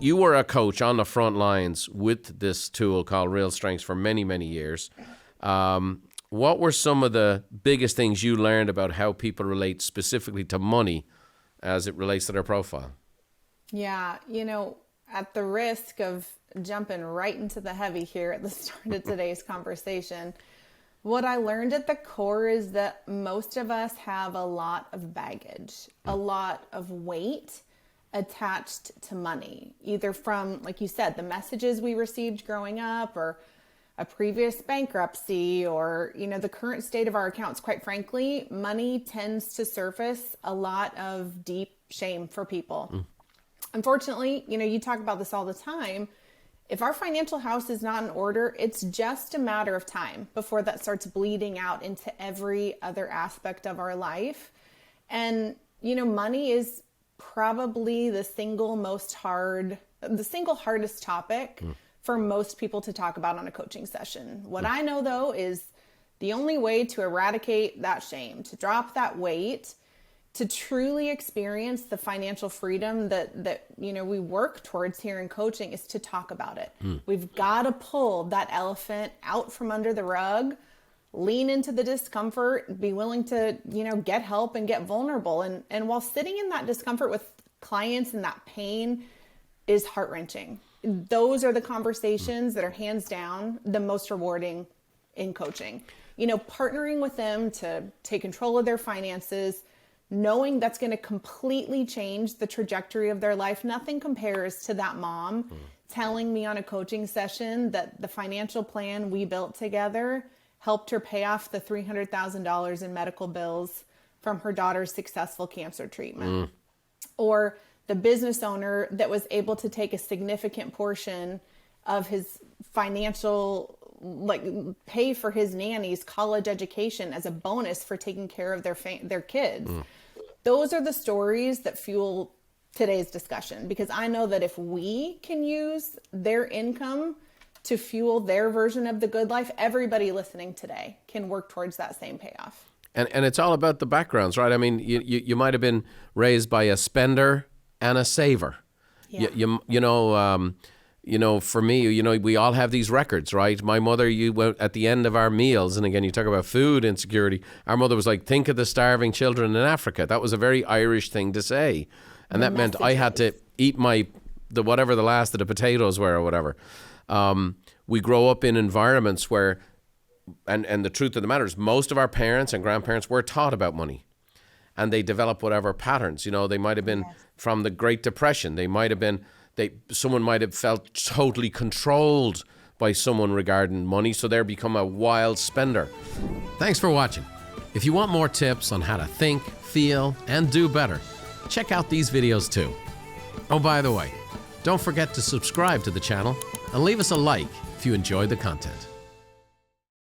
you were a coach on the front lines with this tool called Real Strengths for many, many years. What were some of the biggest things you learned about how people relate specifically to money as it relates to their profile? Yeah, at the risk of jumping right into the heavy here at the start of today's conversation, what I learned at the core is that most of us have a lot of baggage, a lot of weight attached to money, either from, like you said, the messages we received growing up, or a previous bankruptcy, or, the current state of our accounts. Quite frankly, money tends to surface a lot of deep shame for people. Unfortunately, you talk about this all the time. If our financial house is not in order, it's just a matter of time before that starts bleeding out into every other aspect of our life. And, money is probably the single hardest topic for most people to talk about on a coaching session. What I know, though, is the only way to eradicate that shame, to drop that weight, to truly experience the financial freedom that we work towards here in coaching, is to talk about it. We've got to pull that elephant out from under the rug, lean into the discomfort, be willing to, get help and get vulnerable. And while sitting in that discomfort with clients and that pain is heart-wrenching, those are the conversations that are hands down the most rewarding in coaching. Partnering with them to take control of their finances, knowing that's going to completely change the trajectory of their life. Nothing compares to that mom telling me on a coaching session that the financial plan we built together helped her pay off the $300,000 in medical bills from her daughter's successful cancer treatment. Or the business owner that was able to take a significant portion of his financial, pay for his nanny's college education as a bonus for taking care of their kids. Those are the stories that fuel today's discussion, because I know that if we can use their income to fuel their version of the good life, everybody listening today can work towards that same payoff. And it's all about the backgrounds, right? I mean, you might have been raised by a spender and a saver. Yeah. For me, we all have these records, right? My mother, at the end of our meals, and again, you talk about food insecurity, our mother was like, think of the starving children in Africa. That was a very Irish thing to say. And that meant I had to eat whatever the last of the potatoes were or whatever. We grow up in environments where, and the truth of the matter is, most of our parents and grandparents were taught about money. And they develop whatever patterns. They might have been from the Great Depression. They might have been, someone might have felt totally controlled by someone regarding money, so they're become a wild spender. Thanks for watching. If you want more tips on how to think, feel, and do better, check out these videos too. Oh, by the way, don't forget to subscribe to the channel and leave us a like if you enjoyed the content.